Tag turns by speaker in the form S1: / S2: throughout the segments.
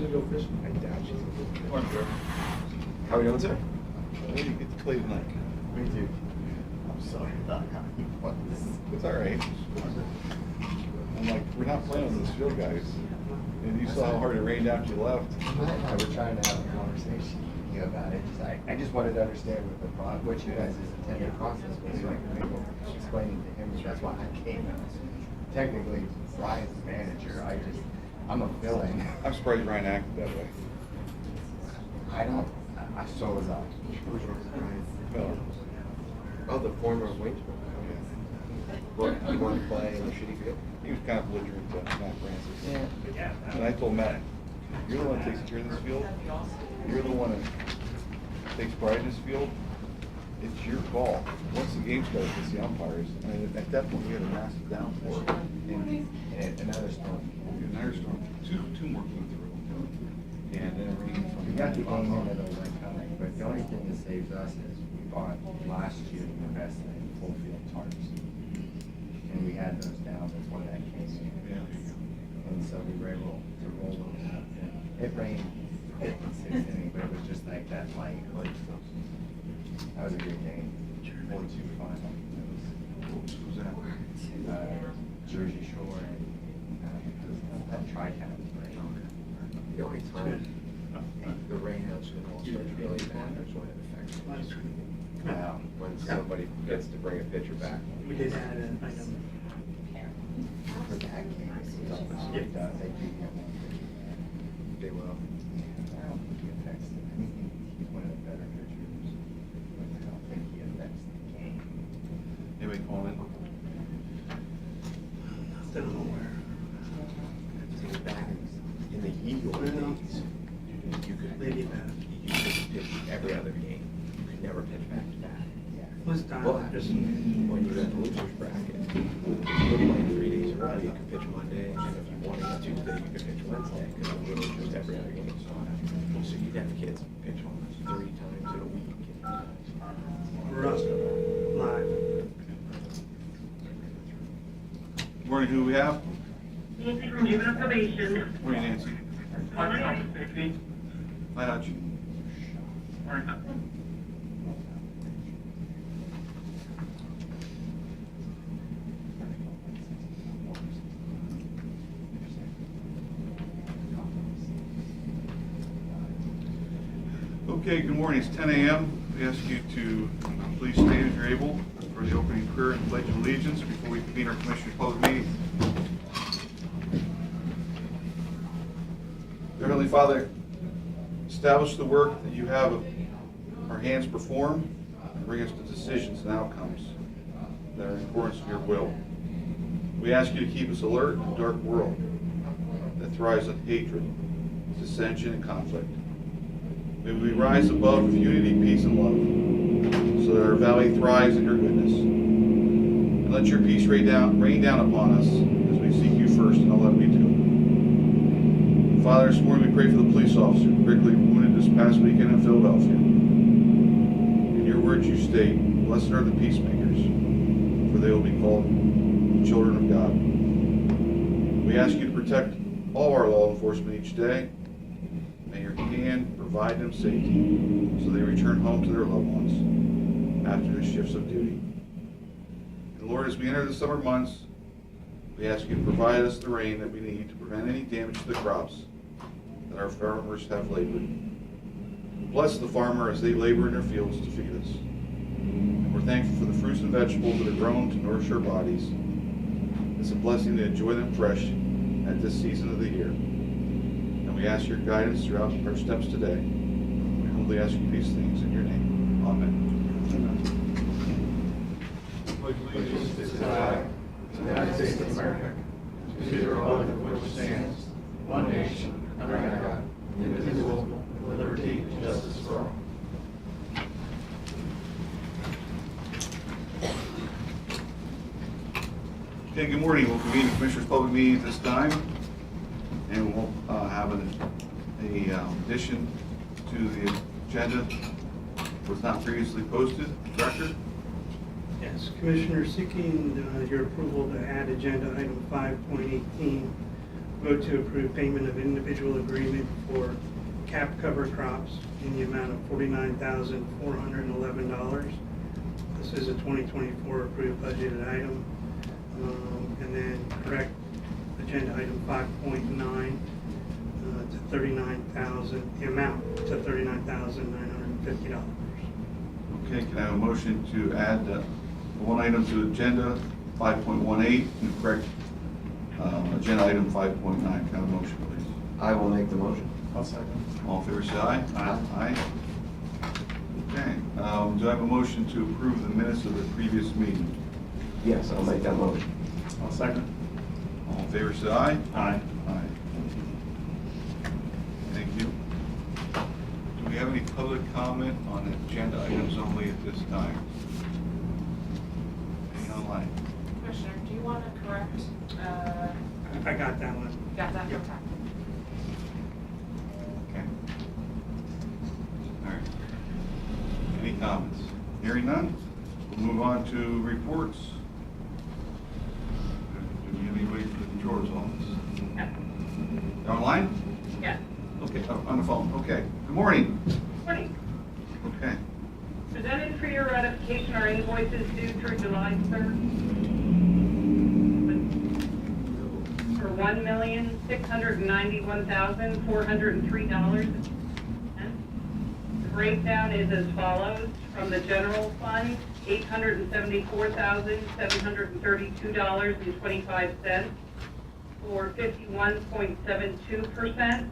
S1: gonna go fishing.
S2: I doubt she's gonna do
S1: Morning, Joe.
S2: How are we doing, sir?
S1: When do you get to play tonight?
S2: Me too. I'm sorry about how he was.
S1: It's all right. I'm like, we're not playing on this field, guys. And you saw how hard it rained after you left.
S2: I was trying to have a conversation about it. I just wanted to understand what you guys' intended process was. So I could be able to explain it to him. That's why I came. Technically, Brian's the manager. I'm a fill-in.
S1: I'm surprised Ryan acted that way.
S2: So was I.
S3: Who's Brian?
S1: Miller.
S3: Oh, the former Waynesboro. Well, he wanted to play in the shitty field?
S1: He was kind of belligerent to Matt Francis.
S2: Yeah.
S1: And I told Matt, you're the one that takes care of this field. You're the one that takes pride in this field. It's your call. Once the game starts, it's the umpires. And at that point, we had a massive downpour.
S2: And another storm.
S1: Another storm. Two more came through. And then it rained from
S2: We got the game in at Lycoming, but the only thing that saves us is we bought last year we invested in full field tarps. And we had those down before that came in.
S1: Yeah.
S2: And so we were able to roll those up. And it rained 5th and 6th inning, but it was just like that light. That was a good game. 4-2 final.
S1: Who's that?
S2: Jersey Shore and that tri-town.
S3: The only time the rain has been also really bad is when it affects when somebody gets to bring a pitcher back.
S4: We did add an item.
S2: For that game, it does. They do get one.
S3: They will.
S2: I don't think he affects it. I think he's one of the better pitchers. But I don't think he affects the game.
S1: Anybody calling in?
S4: Still nowhere.
S3: Back in the Eagle days, you could pitch every other game. You could never pitch back to back.
S4: This time,
S3: But
S4: just
S3: when you got the losers bracket, you could play 3 days in a row. You could pitch Monday, and if you wanted to Tuesday, you could pitch Wednesday, because it was just every other game. So you'd have kids pitch almost 3 times in a week.
S4: Russ live.
S1: Morning, who we have?
S5: Nancy from Juvenile Probation.
S1: Morning, Nancy.
S5: Morning.
S1: Hi, Hutch. Okay, good morning. It's 10 a.m. We ask you to please stand if you're able for the opening prayer and pledge of allegiance before we convene our Commissioners' Public Meeting. Dear Heavenly Father, establish the work that you have our hands perform and bring us to decisions and outcomes that are in accordance with your will. We ask you to keep us alert in a dark world that thrives on hatred, dissension, and conflict. May we rise above with unity, peace, and love, so that our valley thrives in your goodness. And let your peace rain down upon us as we seek you first in all that we do. Father, this morning we pray for the police officer critically wounded this past weekend in Philadelphia. In your words you state, blessed are the peacemakers, for they will be called children of God. We ask you to protect all our law enforcement each day. May your hand provide them safety so they return home to their loved ones after their shifts of duty. And Lord, as we enter the summer months, we ask you to provide us the rain that we need to prevent any damage to the crops that our farmers have labored. Bless the farmer as they labor in their fields to feed us. And we're thankful for the fruits and vegetables that are grown to nourish our bodies. It's a blessing to enjoy them fresh at this season of the year. And we ask your guidance throughout our steps today. We humbly ask you these things in your name. Amen.
S6: Allegiance to the flag of the United States of America, to the republic for which it stands, one nation, under God, indivisible, with liberty and justice for all.
S1: Okay, good morning. We'll convene the Commissioners' Public Meeting at this time. And we'll have an addition to the agenda was not previously posted. Director?
S4: Yes, Commissioner, seeking your approval to add agenda item 5.18, Vote to approve payment of individual agreement for cap cover crops in the amount of $49,411. This is a 2024 approved budgeted item. And then correct agenda item 5.9 to 39,000, the amount to $39,950.
S1: Okay, can I have a motion to add one item to agenda 5.18 and correct agenda item 5.9? Can I have a motion, please?
S3: I will make the motion.
S6: I'll second.
S1: All in favor, say aye. Aye. Okay, do I have a motion to approve the minutes of the previous meeting?
S3: Yes, I'll make that motion.
S6: I'll second.
S1: All in favor, say aye.
S6: Aye.
S1: Aye. Thank you. Do we have any public comment on agenda items only at this time? Any online?
S7: Commissioner, do you want to correct,
S4: I got that one.
S7: got that?
S4: Yep.
S7: Okay.
S1: Okay. All right. Any comments? Hearing none, we'll move on to reports. Do we have anybody from the controller's office?
S5: Yeah.
S1: Online?
S5: Yeah.
S1: Okay, on the phone, okay. Good morning.
S5: Morning.
S1: Okay.
S5: Presented for your ratification are invoices due through July 3rd for $1,691,403. The breakdown is as follows. From the general fund, $874,732.25 or 51.72%.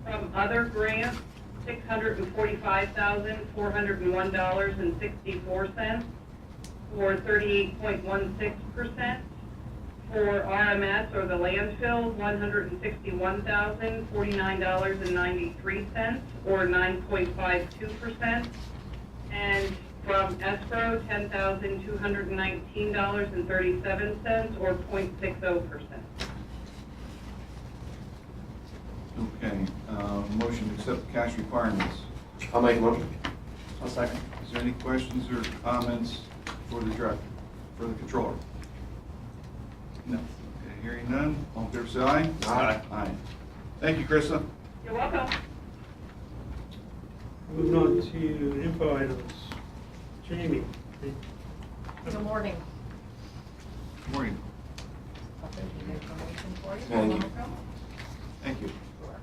S5: From other grants, $645,401.64 or 38.16%. For RMS or the landfill, $161,049.93 or 9.52%. And from escrow, $10,219.37 or 0.60%.
S1: Okay, motion to accept cash requirements.
S3: I'll make a motion.
S6: I'll second.
S1: Is there any questions or comments for the director, for the controller? No. Okay, hearing none, all in favor say aye.
S3: Aye.
S1: Aye. Thank you, Krista.
S5: You're welcome.
S4: Moving on to info items. Jamie.
S7: Good morning.
S1: Good morning.
S7: I'll send you the information for you.
S3: Thank you.
S7: Want to go?
S1: Thank you.
S7: Sure.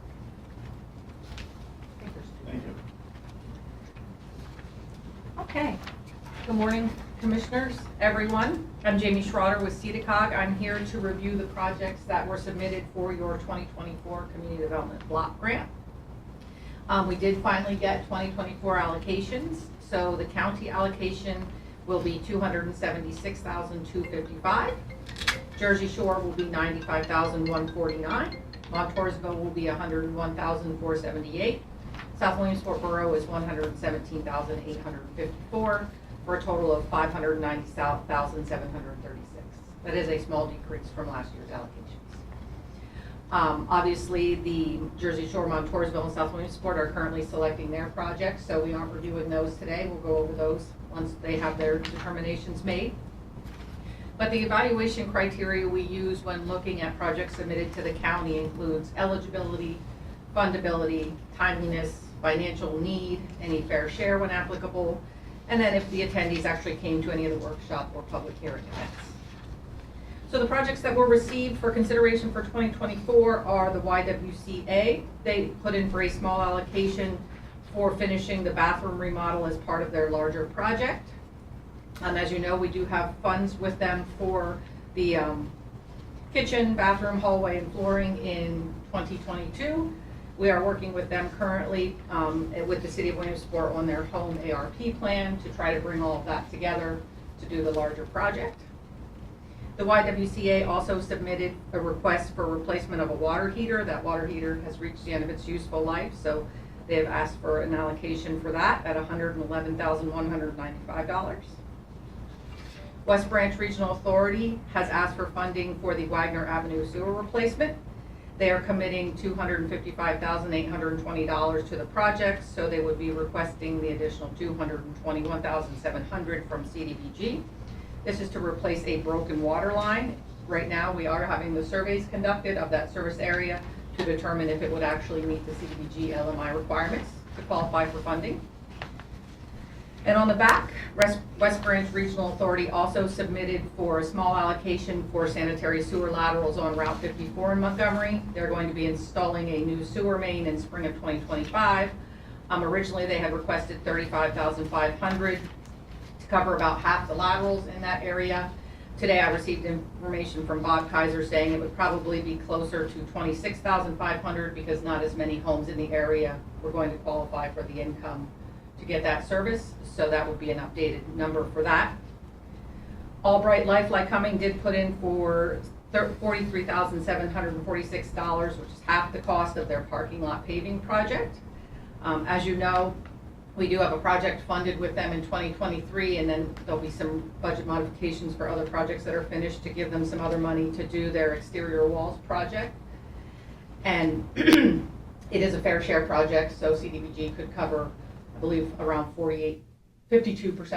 S7: I think there's two.
S1: Thank you.
S7: Okay. Good morning, commissioners, everyone. I'm Jamie Schroeder with CEDACOG. I'm here to review the projects that were submitted for your 2024 Community Development Block Grant. We did finally get 2024 allocations, so the county allocation will be $276,255. Jersey Shore will be $95,149. Montoursville will be $101,478. South Williamsport Borough is $117,854 for a total of $590,736. That is a small decrease from last year's allocations. Obviously, the Jersey Shore, Montoursville, and South Williamsport are currently selecting their projects, so we aren't reviewing those today. We'll go over those once they have their determinations made. But the evaluation criteria we use when looking at projects submitted to the county includes eligibility, fundability, timeliness, financial need, any fair share when applicable, and then if the attendees actually came to any of the workshop or public hearing events. So the projects that were received for consideration for 2024 are the YWCA. They put in for a small allocation for finishing the bathroom remodel as part of their larger project. As you know, we do have funds with them for the kitchen, bathroom, hallway, and flooring in 2022. We are working with them currently with the City of Williamsport on their home ARP plan to try to bring all of that together to do the larger project. The YWCA also submitted a request for replacement of a water heater. That water heater has reached the end of its useful life, so they have asked for an allocation for that at $111,195. West Branch Regional Authority has asked for funding for the Wagner Avenue sewer replacement. They are committing $255,820 to the project, so they would be requesting the additional $221,700 from CDBG. This is to replace a broken water line right now, we are having the surveys conducted of that service area to determine if it would actually meet the CDBG LMI requirements to qualify for funding. And on the back, West Branch Regional Authority also submitted for a small allocation for sanitary sewer laterals on Route 54 in Montgomery. They're going to be installing a new sewer main in spring of 2025. Originally, they had requested $35,500 to cover about half the laterals in that area. Today, I received information from Bob Kaiser saying it would probably be closer to $26,500 because not as many homes in the area were going to qualify for the income to get that service. So that would be an updated number for that. Albright Life Lycoming did put in for $43,746, which is half the cost of their parking lot paving project. As you know, we do have a project funded with them in 2023, and then there'll be some budget modifications for other projects that are finished to give them some other money to do their exterior walls project. And it is a fair share project, so CDBG could cover, I believe, around 52%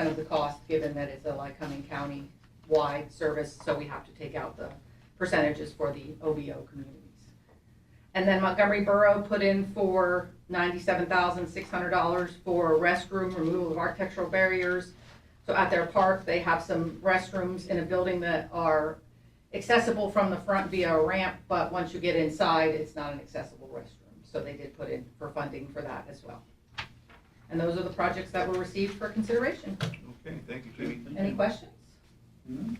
S7: of the cost, given that it's a Lycoming County-wide service, so we have to take out the percentages for the OBO communities. And then Montgomery Borough put in for $97,600 for restroom removal of architectural barriers. So at their park, they have some restrooms in a building that are accessible from the front via a ramp, but once you get inside, it's not an accessible restroom. So they did put in for funding for that as well. And those are the projects that were received for consideration.
S1: Okay, thank you, Jamie.
S7: Any questions?
S1: Mhm.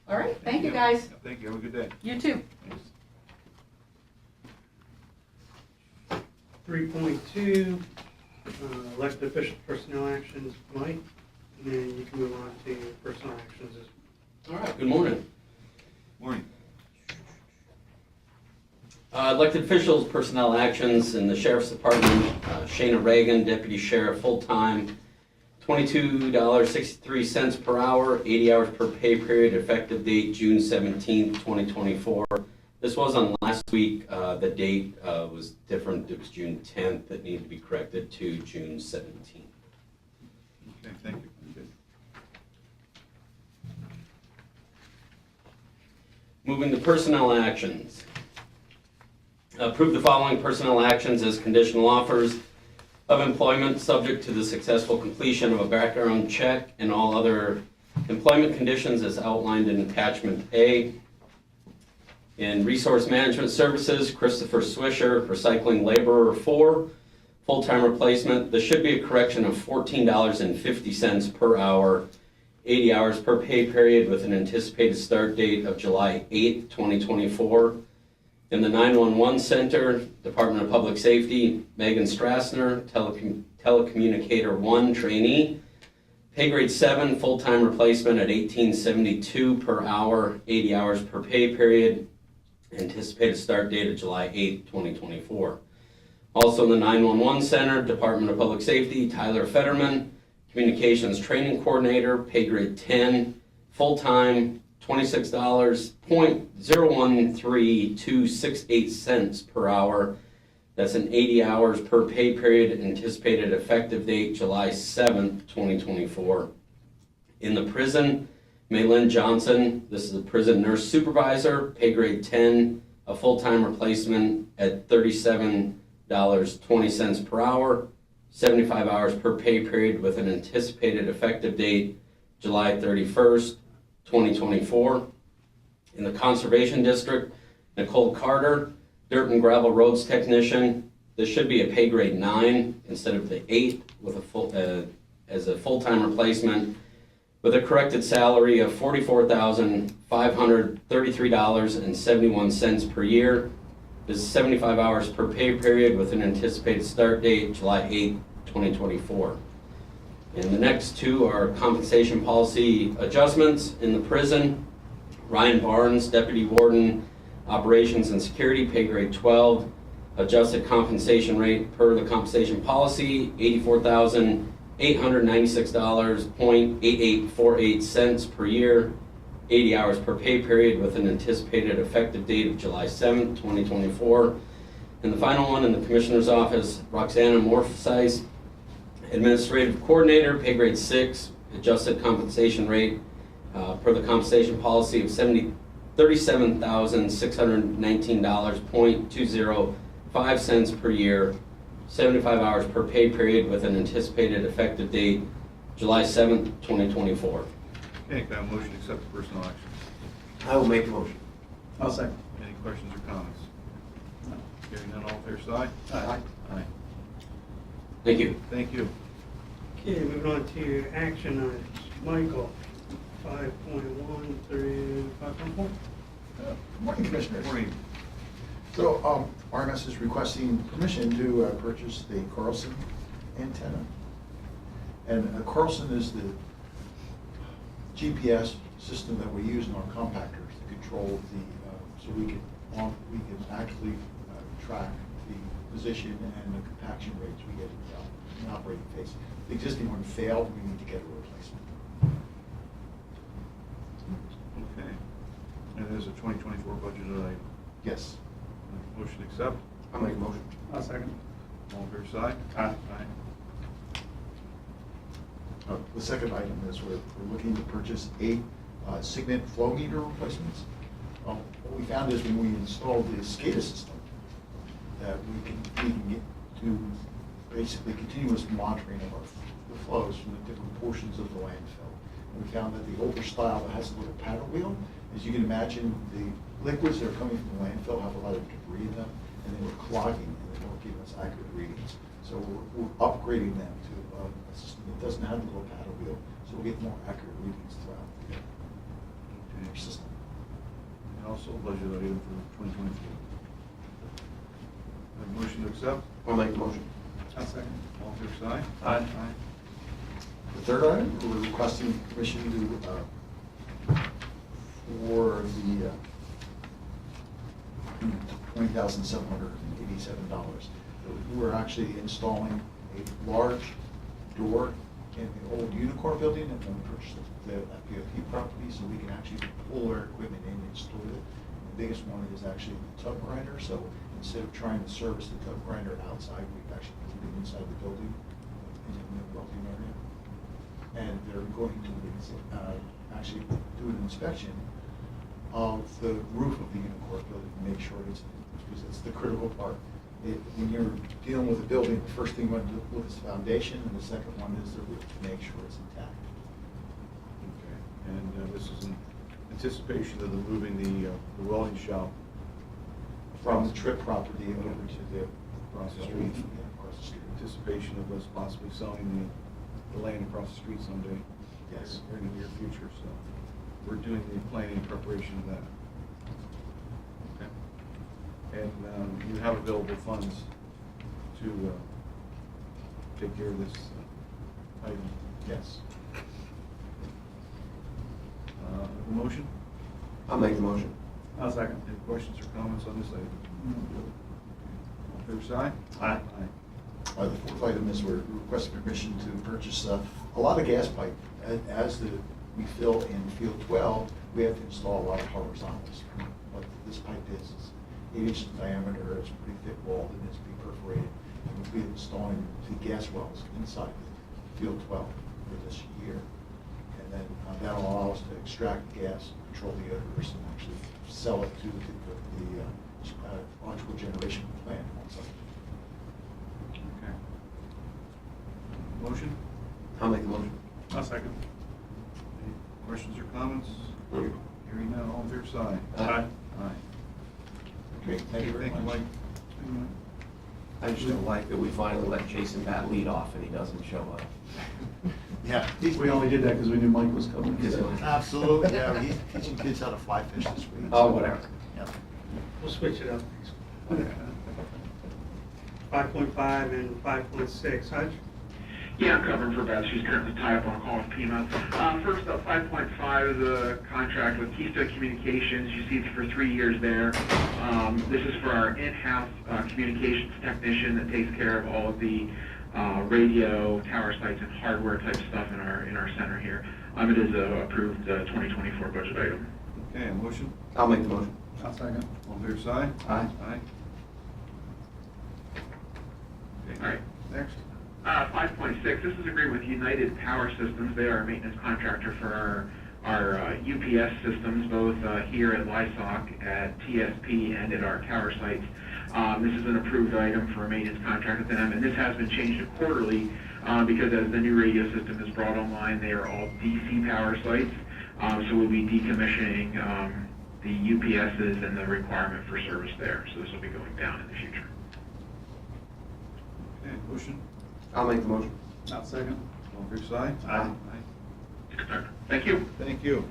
S7: All right, thank you guys.
S1: Thank you, have a good day.
S7: You too.
S4: 3.2, elected official personnel actions, Mike, and then you can move on to personal actions.
S8: All right, good morning.
S1: Morning.
S8: Elected officials, personnel actions in the Sheriff's Department, Shayna Reagan, Deputy Sheriff, full-time, $22.63 per hour, 80 hours per pay period, effective date June 17th, 2024. This was on last week. The date was different. It was June 10th. That needed to be corrected to June 17th.
S1: Okay, thank you. Good.
S8: Moving to personnel actions. Approve the following personnel actions as conditional offers of employment subject to the successful completion of a background check and all other employment conditions as outlined in attachment A. In Resource Management Services, Christopher Swisher, recycling laborer 4, full-time replacement. This should be a correction of $14.50 per hour, 80 hours per pay period with an anticipated start date of July 8th, 2024. In the 911 Center, Department of Public Safety, Megan Strassner, telecommunicator 1 trainee, pay grade 7, full-time replacement at $18.72 per hour, 80 hours per pay period, anticipated start date of July 8th, 2024. Also in the 911 Center, Department of Public Safety, Tyler Fetterman, communications training coordinator, pay grade 10, full-time, $26.013268 per hour. That's an 80 hours per pay period, anticipated effective date July 7th, 2024. In the prison, Maylin Johnson, this is a prison nurse supervisor, pay grade 10, a full-time replacement at $37.20 per hour, 75 hours per pay period with an anticipated effective date July 31st, 2024. In the Conservation District, Nicole Carter, dirt and gravel roads technician. This should be a pay grade 9 instead of the 8 with a as a full-time replacement with a corrected salary of $44,533.71 per year. This is 75 hours per pay period with an anticipated start date July 8, 2024. And the next two are compensation policy adjustments. In the prison, Ryan Barnes, Deputy Warden, Operations and Security, pay grade 12, adjusted compensation rate per the compensation policy, $84,896.8848 per year, 80 hours per pay period with an anticipated effective date of July 7th, 2024. And the final one in the Commissioner's Office, Roxana Morphysize, Administrative Coordinator, pay grade 6, adjusted compensation rate per the compensation policy of $37,619.205 per year, 75 hours per pay period with an anticipated effective date July 7th, 2024.
S1: Okay, can I have a motion to accept the personnel actions?
S3: I will make the motion.
S6: I'll second.
S1: Any questions or comments? Hearing none, all fair side?
S6: Aye.
S1: Aye.
S8: Thank you.
S1: Thank you.
S4: Okay, moving on to action items. Michael, 5.1 through 5.4.
S9: Good morning, Commissioners.
S1: Morning.
S9: So, RMS is requesting permission to purchase the Carlson antenna. And Carlson is the GPS system that we use in our compactors to control the, so we can accurately track the position and the compaction rates we get in the operating phase. The existing one failed, we need to get a replacement.
S1: Okay. And there's a 2024 budgeted item.
S9: Yes.
S1: Motion to accept?
S3: I'll make a motion.
S6: I'll second.
S1: All fair side?
S6: Aye.
S9: The second item is we're looking to purchase 8 Signet flow meter replacements. What we found is when we installed the SCADA system, that we can get to basically continuous monitoring of the flows from the different portions of the landfill. And we found that the older style that has a little paddle wheel, as you can imagine, the liquids that are coming from the landfill have a lot of debris in them, and they were clogging, and they don't give us accurate readings. So we're upgrading them to a system that doesn't have the little paddle wheel, so we'll get more accurate readings throughout the system.
S1: And also a budget item for 2024. Have a motion to accept?
S3: I'll make the motion.
S6: I'll second.
S1: All fair side?
S6: Aye.
S9: The third item, we're requesting permission to, for the $20,787. We're actually installing a large door in the old Unicorn building and then purchase the PFP property so we can actually pull our equipment in and store it. The biggest one is actually the tub grinder, so instead of trying to service the tub grinder outside, we've actually put it inside the building in the welding area. And they're going to actually do an inspection of the roof of the Unicorn building to make sure because it's the critical part. When you're dealing with a building, the first thing you want to look is the foundation, and the second one is the roof to make sure it's intact.
S1: Okay. And this is in anticipation of them moving the welding shop
S9: From the Trip property over to the
S1: across the street.
S9: Yeah, across the street.
S1: Anticipation of us possibly selling the land across the street someday.
S9: Yes.
S1: Or in the near future, so we're doing the planning and preparation of that. Okay. And you have available funds to take care of this item.
S9: Yes.
S1: Motion?
S3: I'll make the motion.
S6: I'll second.
S1: Any questions or comments on this item? All fair side?
S6: Aye.
S9: The fourth item is we're requesting permission to purchase a lot of gas pipe. As we fill in field 12, we have to install a lot of horizontals. What this pipe is 8 inches in diameter, it's pretty thick walled, and it's be perforated. And we'll be installing the gas wells inside field 12 for this year. And then that'll allow us to extract gas, control the odors, and actually sell it to the electrical generation plant on site.
S1: Okay. Motion?
S3: I'll make the motion.
S6: I'll second.
S1: Any questions or comments?
S3: No.
S1: Hearing none, all fair side?
S6: Aye.
S1: Aye.
S9: Great, thank you very
S1: Thank you,
S9: much.
S1: Mike.
S3: I just don't like that we finally let Jason Bat lead off and he doesn't show up.
S9: Yeah.
S6: We only did that because we knew Mike was coming.
S9: Absolutely, yeah, he's teaching kids how to fly fish this week.
S3: Oh, whatever.
S9: Yeah.
S4: We'll switch it up. 5.5 and 5.6. Hutch?
S10: Yeah, I'm covering for Beth. She's currently tied up on a call with Pima. First up, 5.5 is a contract with Keystone Communications. You see it's for 3 years there. This is for our in-house communications technician that takes care of all of the radio, tower sites, and hardware type stuff in our center here. It is a approved 2024 budget item.
S1: Okay, a motion?
S3: I'll make the motion.
S6: I'll second.
S1: All fair side?
S3: Aye.
S1: Aye. Okay,
S10: All right.
S1: Next.
S10: 5.6, this is agreement with United Power Systems. They are a maintenance contractor for our our UPS systems, both here at Lycoming, at TSP, and at our tower sites. This is an approved item for a maintenance contract with them, and this has been changed to quarterly because as the new radio system is brought online, they are all DC power sites. So we'll be decommissioning the UPSs and the requirement for service there. So this will be going down in the future.
S1: Okay, motion?
S3: I'll make the motion.
S6: I'll second.
S1: All fair side?
S6: Aye.
S10: Thank you.
S1: Thank you.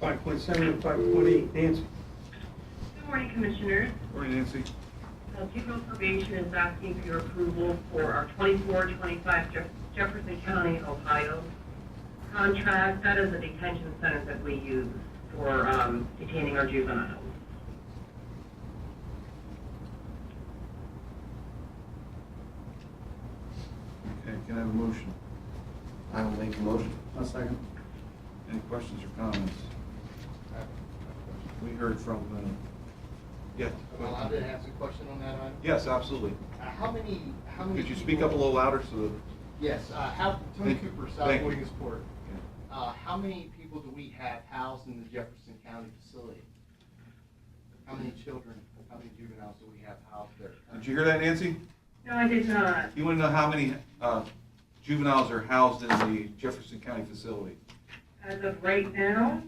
S4: 5.7 and 5.8, Nancy.
S5: Good morning, Commissioners.
S1: Morning, Nancy.
S5: Juvenile probation is asking for your approval for our 24-25 Jefferson County, Ohio contract. That is a detention center that we use for detaining our juveniles.
S1: Okay, can I have a motion?
S3: I will make the motion.
S6: I'll second.
S1: Any questions or comments? We heard from, yeah.
S2: Well, I'm gonna ask a question on that item.
S1: Yes, absolutely.
S2: How many?
S1: Could you speak up a little louder so that?
S2: Yes, Tony
S1: Thank-
S2: Cooper, South
S1: thank you.
S2: Williamsport. How many people do we have housed in the Jefferson County facility? How many children, how many juveniles do we have housed there?
S1: Did you hear that, Nancy?
S5: No, I did not.
S1: You want to know how many juveniles are housed in the Jefferson County facility?
S5: As of right now,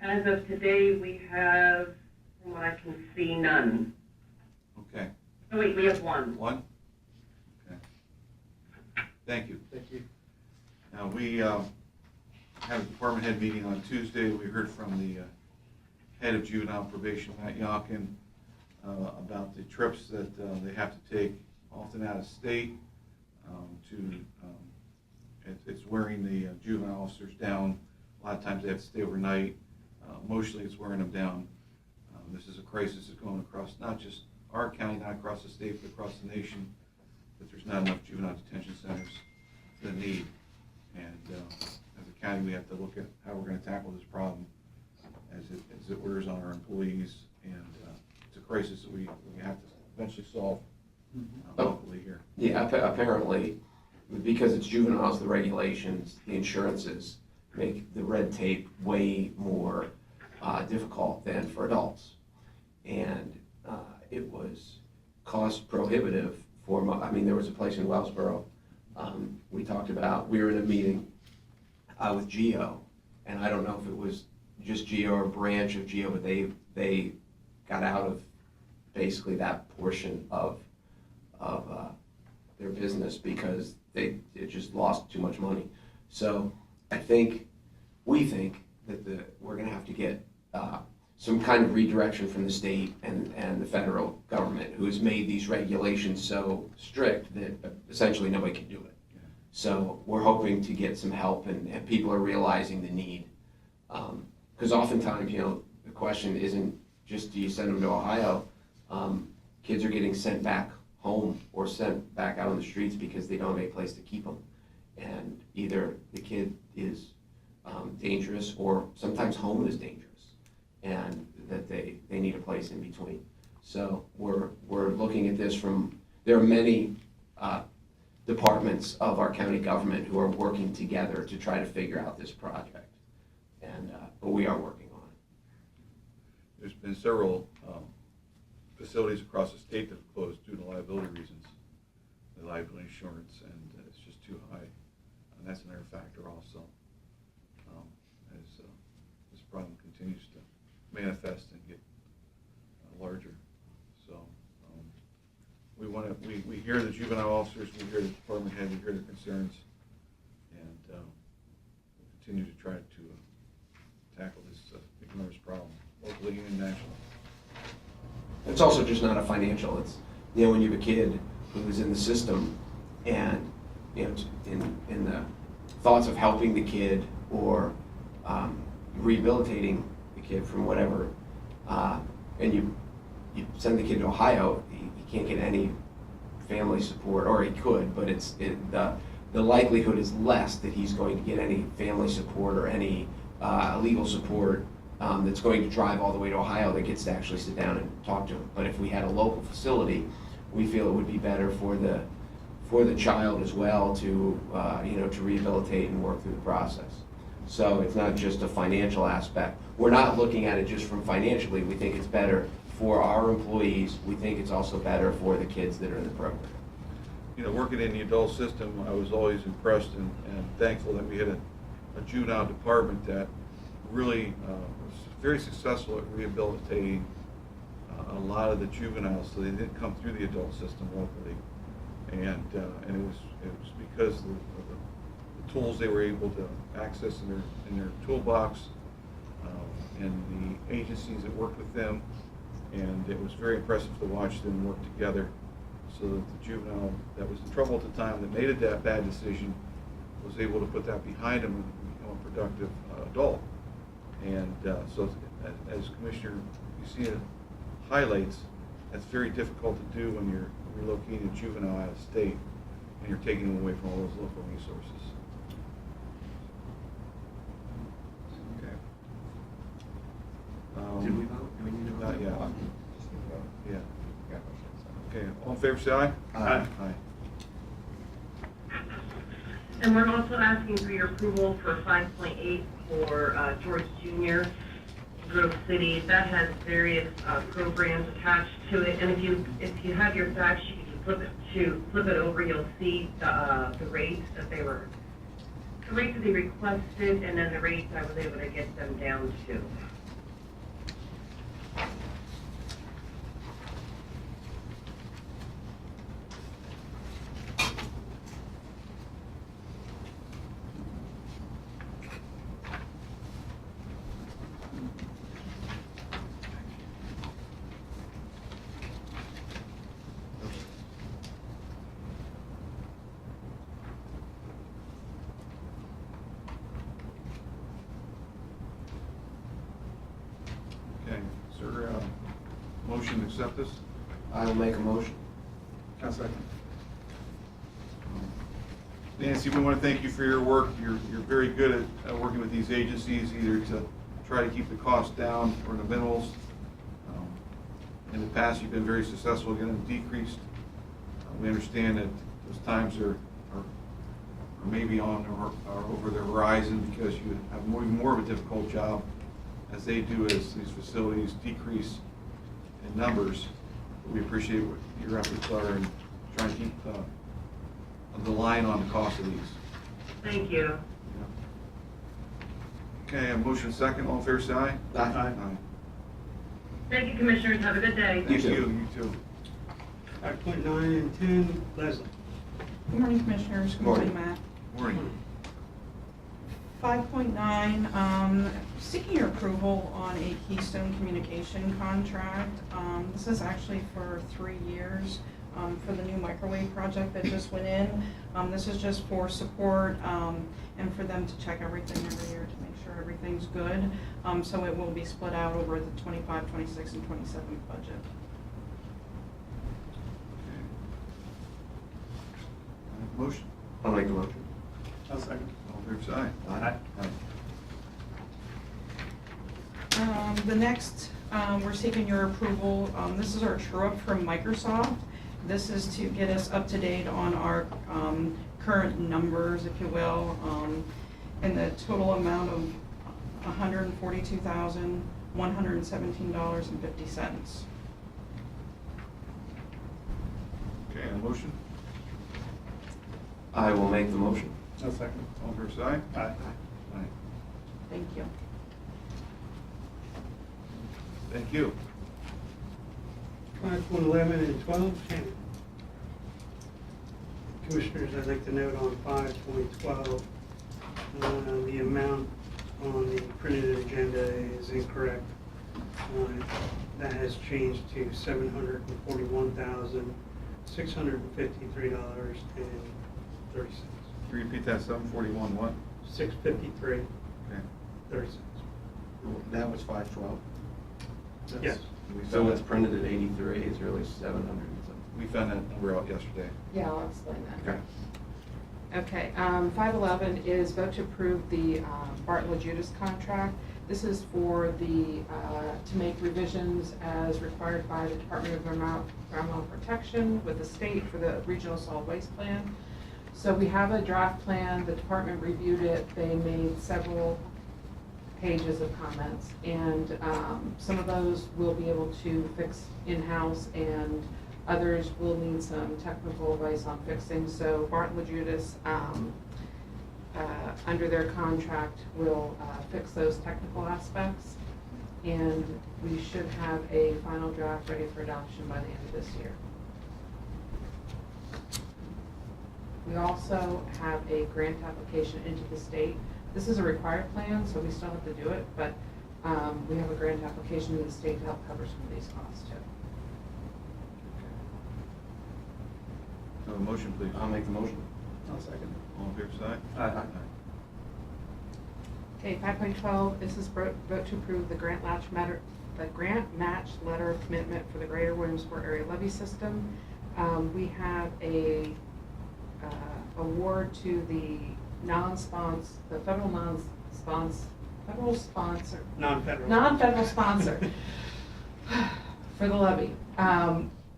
S5: as of today, we have, from what I can see, none.
S1: Okay,
S5: Oh, wait, we have one.
S1: one? Okay. Thank you.
S2: Thank you.
S1: Now, we had a department head meeting on Tuesday. We heard from the head of juvenile probation, Matt Yonkin, about the trips that they have to take, often out of state, it's wearing the juvenile officers down. A lot of times they have to stay overnight. Emotionally, it's wearing them down. This is a crisis that's going across not just our county, not across the state, but across the nation, that there's not enough juvenile detention centers for the need. And as a county, we have to look at how we're going to tackle this problem as it wears on our employees. And it's a crisis that we have to eventually solve locally here.
S3: Yeah, apparently, because it's juveniles, the regulations, the insurances make the red tape way more difficult than for adults. And it was cost prohibitive for, there was a place in Wellsboro, we talked about, we were in a meeting with GEO, and I don't know if it was just GEO or a branch of GEO, but they got out of basically that portion of their business because it just lost too much money. So we think that we're gonna have to get some kind of redirection from the state and the federal government, who has made these regulations so strict that essentially nobody can do it. So we're hoping to get some help, and people are realizing the need. Because oftentimes, the question isn't just do you send them to Ohio. Kids are getting sent back home or sent back out on the streets because they don't have a place to keep them. And either the kid is dangerous, or sometimes home is dangerous, and that they need a place in between. So we're looking at this there are many departments of our county government who are working together to try to figure out this project. And but we are working on it.
S1: There's been several facilities across the state that have closed due to liability reasons, the liability insurance, and it's just too high. And that's another factor also, as this problem continues to manifest and get larger. So we hear the juvenile officers, we hear the department head, we hear their concerns, and we'll continue to try to tackle this enormous problem locally and nationally.
S3: It's also just not a financial, it's, when you have a kid who is in the system and, in the thoughts of helping the kid or rehabilitating the kid from whatever, and you send the kid to Ohio, he can't get any family support, or he could, but the likelihood is less that he's going to get any family support or any legal support that's going to drive all the way to Ohio that gets to actually sit down and talk to him. But if we had a local facility, we feel it would be better for for the child as well to, to rehabilitate and work through the process. So it's not just a financial aspect. We're not looking at it just from financially. We think it's better for our employees. We think it's also better for the kids that are in the program.
S1: Working in the adult system, I was always impressed and thankful that we had a juvenile department that really was very successful at rehabilitating a lot of the juveniles, so they didn't come through the adult system locally. And it was because of the tools they were able to access in their toolbox, and the agencies that worked with them, and it was very impressive to watch them work together so that the juvenile that was in trouble at the time that made that bad decision was able to put that behind him and become a productive adult. And so as Commissioner Lucia highlights, that's very difficult to do when you're relocating a juvenile out of state and you're taking them away from all those local resources. Okay.
S3: Did we vote? Do we need to vote?
S1: Not yet.
S2: Just need to go.
S1: Yeah.
S2: Got motion, so.
S1: Okay, all in favor, say aye.
S9: Aye.
S1: Aye.
S5: And we're also asking for your approval for 5.8 for George Jr. Grove City. That has various programs attached to it, and if you have your fact sheet, you flip it over, you'll see the rates that they requested, and then the rates I was able to get them down to.
S1: Okay, is there a motion to accept this?
S3: I will make a motion.
S6: I'll second.
S1: Nancy, we want to thank you for your work. You're very good at working with these agencies, either to try to keep the costs down or the minimals. In the past, you've been very successful getting them decreased. We understand that those times are maybe on or over the horizon because you have more of a difficult job as they do as these facilities decrease in numbers. We appreciate what your efforts are in trying to keep the line on the cost of these.
S5: Thank you.
S1: Okay, a motion second, all in favor, say aye.
S3: Aye.
S5: Thank you, Commissioners. Have a good day.
S1: Thank
S3: too.
S1: you too.
S4: 5.9 and 10, Leslie.
S11: Good morning, Commissioners. Good morning, Matt.
S1: Morning.
S11: 5.9, seeking your approval on a Keystone Communication contract. This is actually for 3 years for the new microwave project that just went in. This is just for support and for them to check everything every year to make sure everything's good. So it will be split out over the 25, 26, and 27 budget.
S1: Motion,
S3: I'll make the motion.
S6: I'll second.
S1: all in favor, say aye.
S3: Aye.
S11: The next, we're seeking your approval. This is our true-up from Microsoft. This is to get us up to date on our current numbers, if you will, in the total amount of $142,117.50.
S1: Okay, a motion,
S3: I will make the motion.
S6: I'll second.
S1: all in favor, say aye.
S6: Aye.
S1: Aye.
S11: Thank you.
S1: Thank you.
S4: 5.11 and 12, Shannon. Commissioners, I'd like to note on 5.12, the amount on the printed agenda is incorrect. That has changed to $741,653.30.
S1: Can you repeat that, 741 what?
S4: $653.30.
S1: Okay.
S3: That was 512.
S4: Yes.
S1: We
S3: So
S1: found
S3: what's
S1: that-
S3: printed at 83 is really 700 and something.
S1: We found that number out yesterday.
S7: Yeah, I'll explain that.
S3: Okay.
S7: Okay, 511 is vote to approve the Bartlett Judas contract.
S11: This is for the, to make revisions as required by the Department of Environmental Protection with the state for the Regional Solid Waste Plan. So we have a draft plan, the department reviewed it, they made several pages of comments, and some of those we'll be able to fix in-house, and others will need some technical advice on fixing. So Barton LaJudas, under their contract, will fix those technical aspects, and we should have a final draft ready for adoption by the end of this year. We also have a grant application into the state. This is a required plan, so we still have to do it, but we have a grant application to the state to help cover some of these costs too.
S1: Have a motion, please.
S3: I'll make the motion. I'll second.
S1: All in favor, say aye.
S3: Aye.
S11: Okay, 5.12, this is vote to approve the grant match letter of commitment for the Greater Williamsport Area Levy System. We have a award to the federal sponsor
S4: Non-federal
S11: for the levy.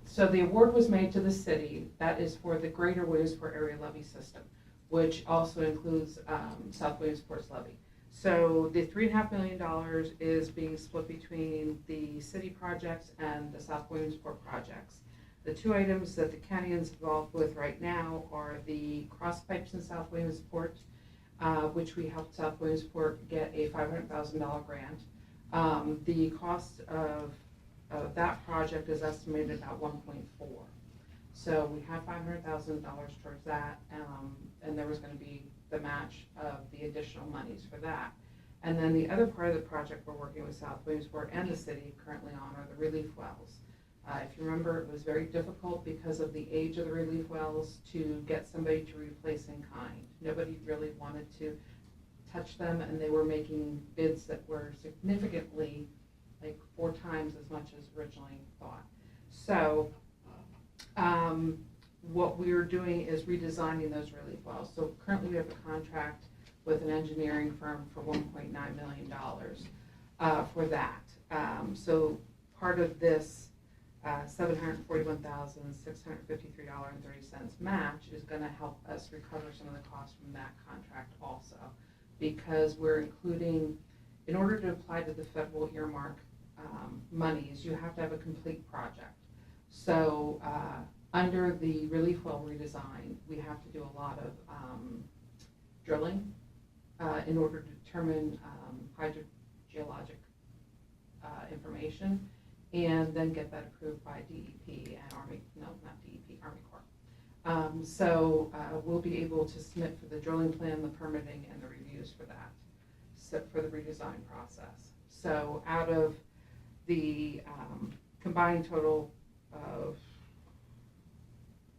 S11: So the award was made to the city. That is for the Greater Williamsport Area Levy System, which also includes South Williamsport's levy. So the $3.5 million is being split between the city projects and the South Williamsport projects. The two items that the county is involved with right now are the cross pipes in South Williamsport, which we helped South Williamsport get a $500,000 grant. The cost of that project is estimated at 1.4. So we have $500,000 towards that, and there was going to be the match of the additional monies for that. And then the other part of the project we're working with South Williamsport and the city currently on are the relief wells. If you remember, it was very difficult because of the age of the relief wells to get somebody to replace in kind. Nobody really wanted to touch them, and they were making bids that were significantly, like 4 times as much as originally thought. So what we're doing is redesigning those relief wells. So currently we have a contract with an engineering firm for $1.9 million for that. So part of this $741,653.30 match is going to help us recover some of the costs from that contract also, because we're including, in order to apply to the federal earmark monies, you have to have a complete project. So under the relief well redesign, we have to do a lot of drilling in order to determine hydrogeologic information, and then get that approved by DEP and Army, no, not DEP, Army Corps. So we'll be able to submit for the drilling plan, the permitting, and the reviews for that, so for the redesign process. So out of the combined total of,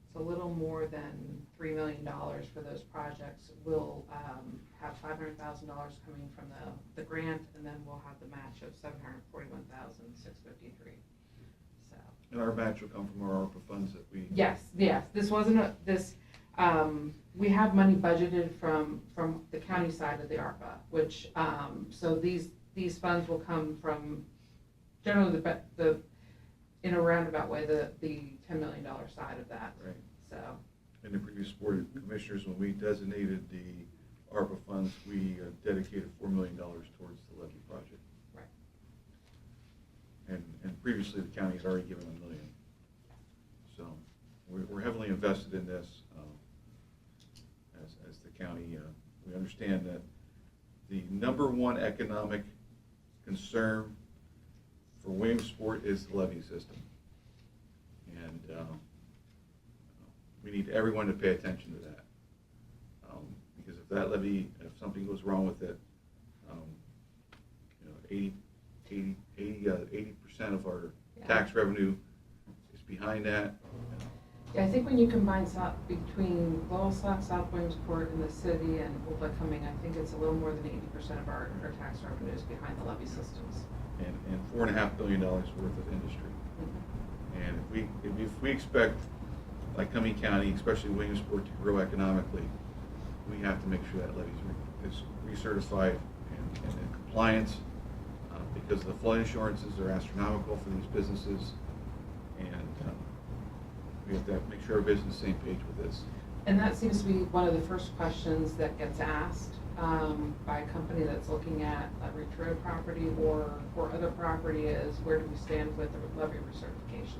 S11: it's a little more than $3 million for those projects, we'll have $500,000 coming from the grant, and then we'll have the match of $741,653. So.
S1: And our match will come from our ARPA funds that we.
S11: Yes. This wasn't we have money budgeted from the county side of the ARPA, which so these funds will come from generally the in a roundabout way the $10 million side of that.
S1: Right.
S11: So.
S1: In the previous board of commissioners, when we designated the ARPA funds, we dedicated $4 million towards the levy project.
S11: Right.
S1: And previously the county had already given $1 million. So we're heavily invested in this as the county. We understand that the #1 economic concern for Williamsport is the levy system. And we need everyone to pay attention to that. Because if that levy, if something goes wrong with it, 80% of our tax revenue is behind that.
S11: Yeah, I think when you combine between Lowestoft, South Williamsport, and the city and Lycoming, I think it's a little more than 80% of our tax revenue is behind the levy systems.
S1: And $4.5 billion worth of industry.
S11: Mm-hmm.
S1: And if we expect Lycoming County, especially Williamsport, to grow economically, we have to make sure that levy is recertified and in compliance, because the flood insurances are astronomical for these businesses, and we have to make sure everybody's on the same page with this.
S12: And that seems to be one of the first questions that gets asked by a company that's looking at a Ridge Road property or other property is, where do we stand with the levy recertification?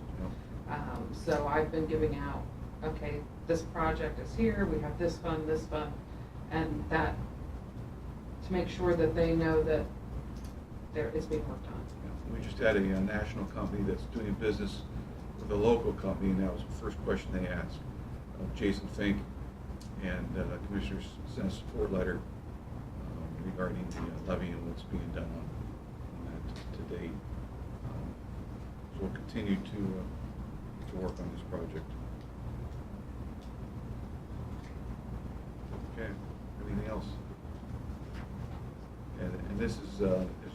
S12: So I've been giving out, okay, this project is here, we have this fund, and that, to make sure that they know that it's being worked on.
S1: We just had a national company that's doing business with a local company, and that was the first question they asked. Jason Fink, and the commissioners sent a support letter regarding the levy and what's being done on that to date. So we'll continue to work on this project. Okay, anything else? And this is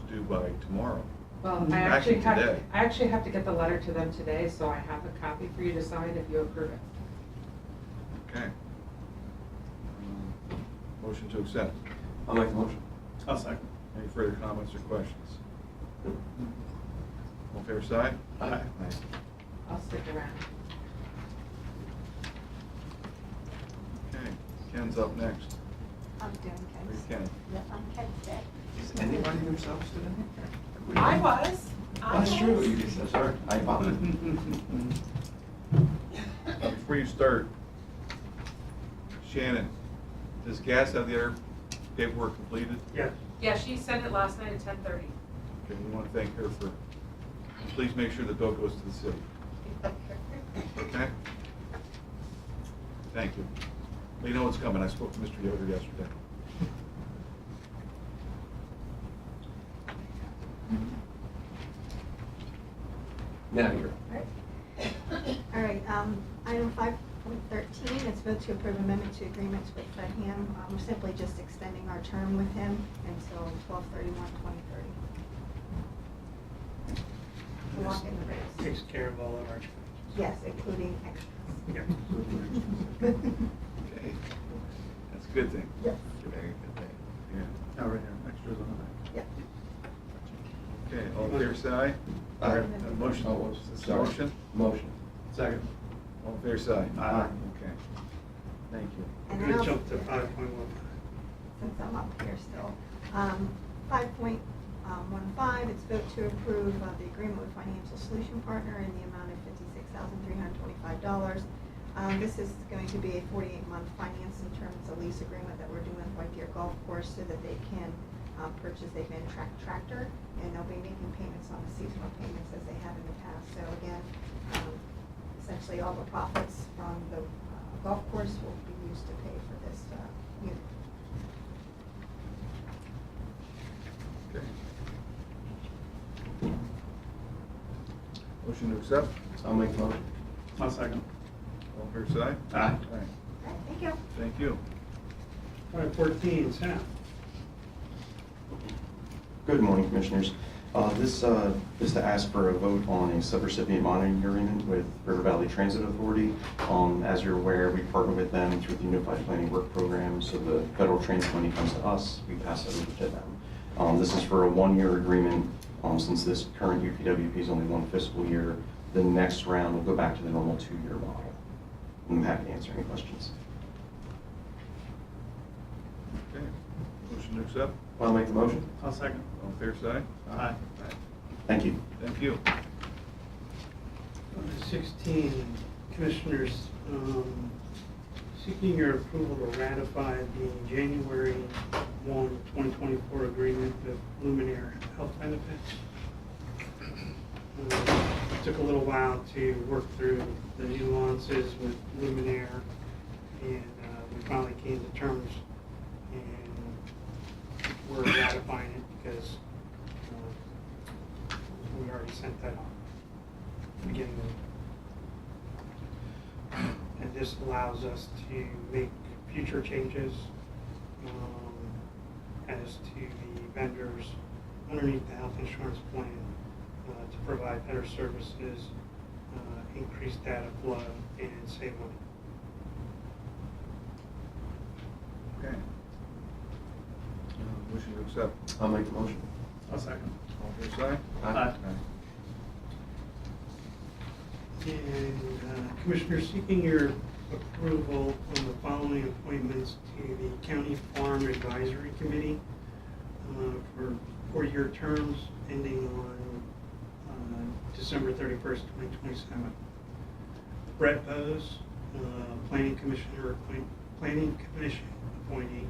S1: due by tomorrow.
S12: Well, I
S1: Actually, today.
S12: actually have to get the letter to them today, so I have a copy for you to sign if you approve it.
S1: Okay. Motion to accept.
S3: I'll make the motion.
S6: I'll second.
S1: Any further comments or questions? All fair side?
S6: Aye.
S12: I'll stick around.
S1: Okay, Ken's up next.
S13: I'm doing
S1: Where's
S13: Ken.
S1: Ken?
S13: Yep, I'm Ken today.
S3: Is anybody themselves today?
S13: I was.
S3: That's true, you just said, sorry, I apologize.
S1: Before you start, Shannon, does Gas have the other paperwork completed?
S4: Yes.
S12: Yeah, she sent it last night at 10:30.
S1: Okay, we want to thank her for, please make sure the bill goes to the city. Okay? Thank you. We know what's coming. I spoke to Mr. Yoder yesterday.
S3: Now you're.
S13: All right, item 5.13, it's vote to approve amendment to agreements with Fedham. We're simply just extending our term with him until 12/31/2030. We'll lock in the rates.
S4: Takes care of all of our charges.
S13: Yes, including extras.
S4: Yep.
S1: Okay. That's a good thing.
S13: Yes.
S1: Very good thing. Yeah.
S6: Oh, right here, extras on the back.
S13: Yep.
S1: Okay, all fair side?
S6: Aye.
S1: Motion?
S3: Oh,
S1: Is
S3: sorry.
S1: Motion?
S3: Motion.
S6: Second.
S1: All fair side?
S6: Aye.
S1: Okay. Thank you.
S13: And
S4: We're
S13: then
S4: gonna
S13: I'll-
S4: jump to 5.1.
S13: Since I'm up here still. 5.15, it's vote to approve the agreement with Financial Solution Partner in the amount of $56,325. This is going to be a 48-month financing term. It's a lease agreement that we're doing with White Deer Golf Course so that they can purchase a Ventrac tractor, and they'll be making payments on the seasonal payments as they have in the past. So again, essentially all the profits from the golf course will be used to pay for this unit.
S1: Okay. Motion to accept?
S3: I'll make the motion.
S6: I'll second.
S1: All fair side?
S6: Aye.
S13: All right, thank you.
S1: Thank you.
S4: 5.14, Sam.
S14: Good morning, Commissioners. This is to ask for a vote on a subrecipient monitoring agreement with River Valley Transit Authority. As you're aware, we partner with them through the Unified Planning Work Program, so the federal transit money comes to us, we pass it over to them. This is for a one-year agreement. Since this current UPWP is only one fiscal year, the next round will go back to the normal two-year model. I'm happy to answer any questions.
S1: Okay. Motion to accept?
S14: I'll make the motion.
S6: I'll second.
S1: All fair side?
S6: Aye.
S14: Thank you.
S1: Thank you.
S4: 16, Commissioners, seeking your approval to ratify the January 1, 2024 agreement with Luminaire Health Benefits. It took a little while to work through the nuances with Luminaire, and we finally came to terms, and we're ratifying it because we already sent that off beginning of, and this allows us to make future changes as to the vendors underneath the health insurance plan to provide better services, increase data flow, and save money.
S1: Okay. Motion to accept.
S14: I'll make the motion.
S6: I'll second.
S1: All fair side?
S6: Aye.
S4: And Commissioner, seeking your approval on the following appointments to the County Farm Advisory Committee for four-year terms ending on December 31st, 2027. Brett Bose, Planning Commission appointee.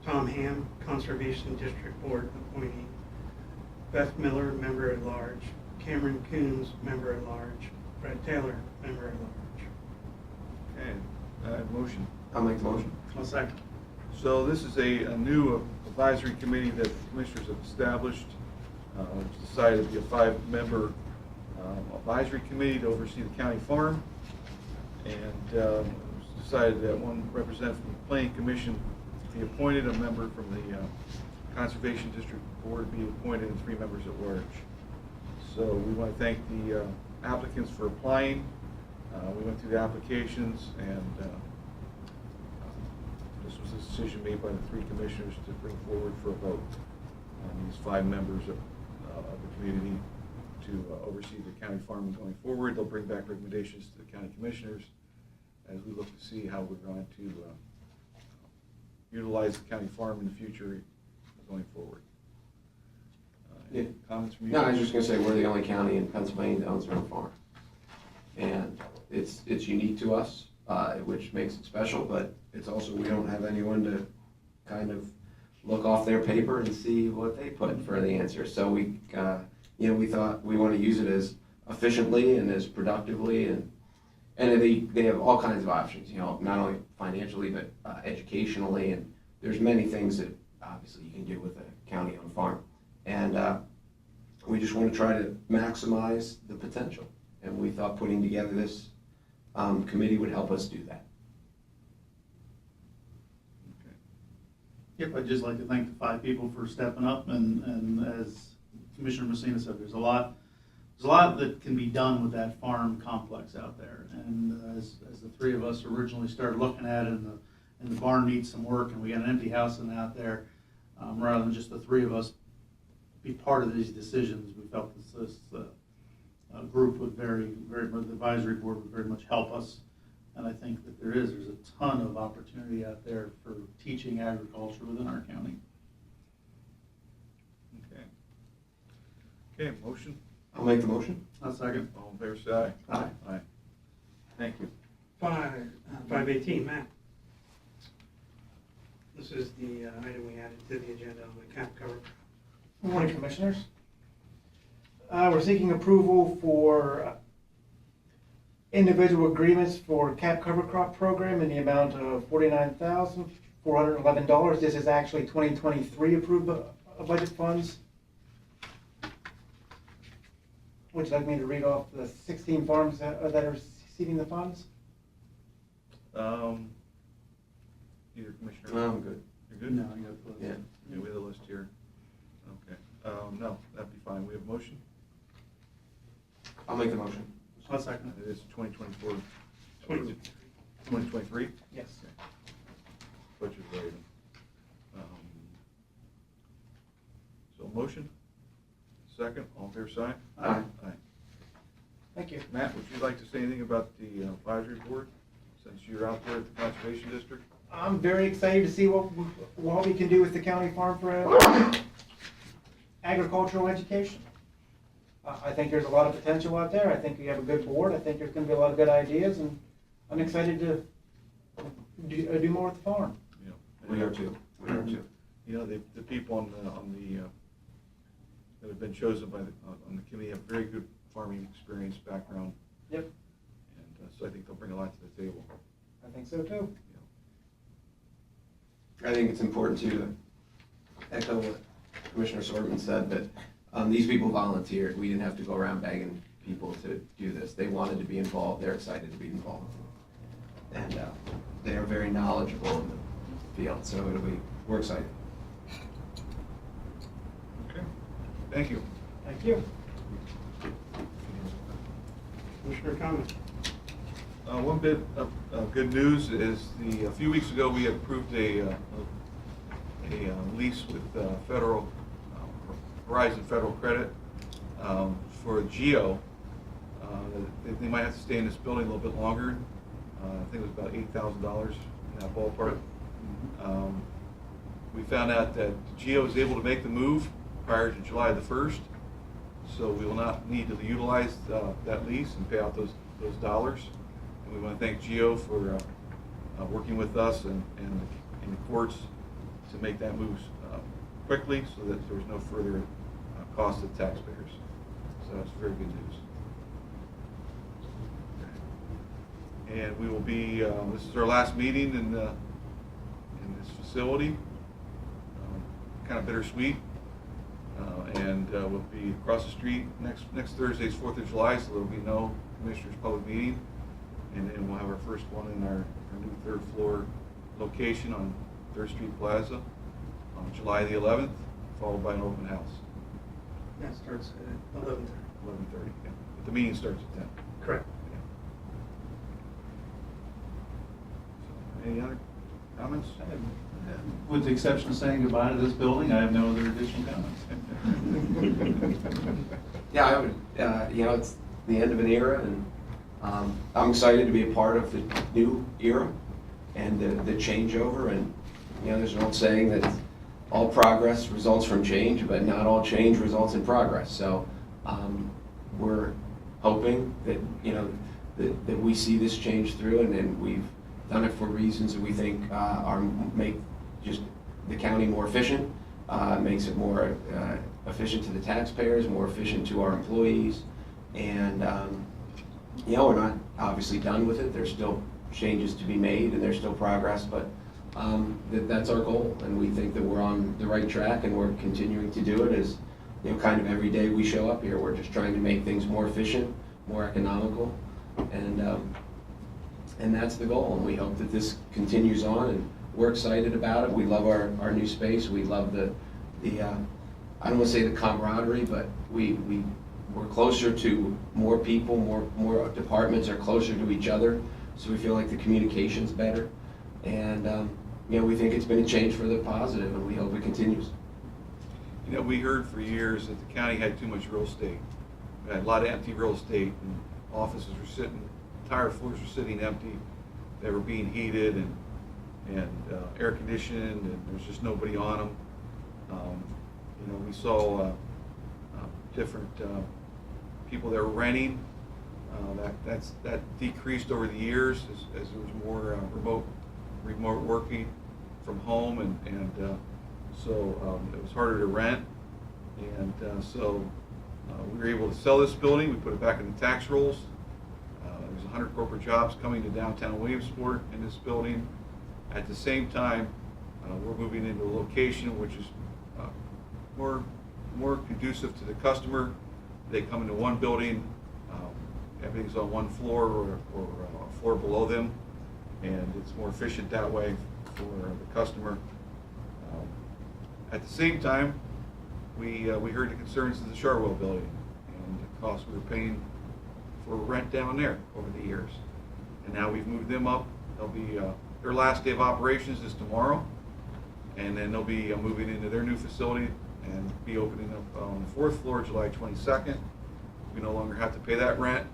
S4: Tom Ham, Conservation District Board appointee. Beth Miller, member at large. Cameron Coons, member at large. Fred Taylor, member at large.
S1: Okay, motion.
S3: I'll make the motion.
S6: I'll second.
S1: So this is a new advisory committee that the commissioners have established. It's decided to be a 5-member advisory committee to oversee the county farm. And it's decided that one representative from the Planning Commission be appointed, a member from the Conservation District Board be appointed, and 3 members at large. So we want to thank the applicants for applying. We went through the applications, and this was a decision made by the 3 commissioners to bring forward for a vote on these 5 members of the community to oversee the county farm going forward. They'll bring back recommendations to the county commissioners as we look to see how we're going to utilize the county farm in the future going forward. Any comments from you?
S3: No, I was just gonna say, we're the only county in Pennsylvania that owns their own farm. And it's unique to us, which makes it special, but it's also, we don't have anyone to kind of look off their paper and see what they put for the answer. So we, we thought we want to use it as efficiently and as productively, and they have all kinds of options, not only financially, but educationally, and there's many things that obviously you can do with a county-owned farm. And we just want to try to maximize the potential. And we thought putting together this committee would help us do that.
S6: Yep, I'd just like to thank the 5 people for stepping up, and as Commissioner Messina said, there's a lot that can be done with that farm complex out there. And as the 3 of us originally started looking at it, and the barn needs some work, and we got an empty house and out there, rather than just the 3 of us be part of these decisions, we felt this group would the advisory board would very much help us. And I think that there's a ton of opportunity out there for teaching agriculture within our county.
S1: Okay, motion?
S3: I'll make the motion.
S6: I'll second.
S1: All in favor, say aye.
S6: Aye.
S1: Aye. Thank you.
S4: 518, Matt. This is the item we added to the agenda on the cap cover.
S15: Good morning, Commissioners. We're seeking approval for individual agreements for cap cover crop program in the amount of $49,411. This is actually 2023 approved budget funds. Would you like me to read off the 16 farms that are receiving the funds?
S1: Either commissioner.
S3: No, I'm good.
S1: You're good?
S6: No, I got the list.
S3: Yeah.
S1: Yeah, we have the list here. Okay. No, that'd be fine. We have a motion?
S3: I'll make the motion.
S6: I'll second.
S1: It is 2024.
S4: 2023.
S1: 2023?
S15: Yes.
S1: Budget writing. So motion? Second, all in favor, side?
S3: Aye.
S1: Aye.
S15: Thank you.
S1: Matt, would you like to say anything about the advisory board, since you're out there at the Conservation District?
S15: I'm very excited to see what we can do with the county farm for agricultural education. I think there's a lot of potential out there. I think we have a good board. I think there's going to be a lot of good ideas, and I'm excited to do more with the farm.
S1: Yeah.
S3: We are too. We are too.
S1: You know, the people on the that have been chosen by on the committee have very good farming experience, background.
S15: Yep.
S1: And so I think they'll bring a lot to the table.
S15: I think so too.
S3: I think it's important to echo what Commissioner Sortman said, that these people volunteered. We didn't have to go around begging people to do this. They wanted to be involved. They're excited to be involved. And they are very knowledgeable in the field, so we're excited.
S1: Okay. Thank you.
S15: Thank you.
S4: Commissioner comment?
S1: One bit of good news is a few weeks ago we approved a lease with federal Verizon Federal Credit for Geo. They might have to stay in this building a little bit longer. I think it was about $8,000 in that ballpark. We found out that Geo is able to make the move prior to July the 1st, so we will not need to utilize that lease and pay out those dollars. And we want to thank Geo for working with us and the courts to make that move quickly so that there was no further cost to taxpayers. So that's very good news. And we will be, this is our last meeting in this facility. Kind of bittersweet. And we'll be across the street next Thursday's 4th of July, so there will be no commissioners' public meeting. And then we'll have our first one in our new 3rd floor location on 3rd Street Plaza on July the 11th, followed by an open house.
S4: That starts at 11:30.
S1: 11:30, yeah. But the meeting starts at 10.
S4: Correct.
S1: Yeah. So, any other comments?
S6: With the exception of saying goodbye to this building, I have no other additional comments.
S3: Yeah, I would, it's the end of an era, and I'm excited to be a part of the new era and the changeover. And, there's an old saying that all progress results from change, but not all change results in progress. So we're hoping that, that we see this change through, and then we've done it for reasons that we think make just the county more efficient, makes it more efficient to the taxpayers, more efficient to our employees. And, we're not obviously done with it. There's still changes to be made and there's still progress, but that's our goal. And we think that we're on the right track, and we're continuing to do it as, kind of every day we show up here. We're just trying to make things more efficient, more economical, and that's the goal. And we hope that this continues on, and we're excited about it. We love our new space. We love the I don't want to say the camaraderie, but we're closer to more people, more departments are closer to each other, so we feel like the communication's better. And we think it's been a change for the positive, and we hope it continues.
S1: We heard for years that the county had too much real estate. We had a lot of empty real estate, and offices were sitting, entire floors were sitting empty. They were being heated and air conditioned, and there's just nobody on them. We saw different people that were renting. That decreased over the years as there was more remote working from home, and so it was harder to rent. And so we were able to sell this building. We put it back in the tax rolls. There's 100 corporate jobs coming to downtown Williamsport in this building. At the same time, we're moving into a location which is more conducive to the customer. They come into one building, everything's on one floor or a floor below them, and it's more efficient that way for the customer. At the same time, we heard the concerns of the Charwell building and the cost we were paying for rent down there over the years. And now we've moved them up. They'll be their last day of operations is tomorrow, and then they'll be moving into their new facility and be opening up on the 4th floor July 22nd. We no longer have to pay that rent.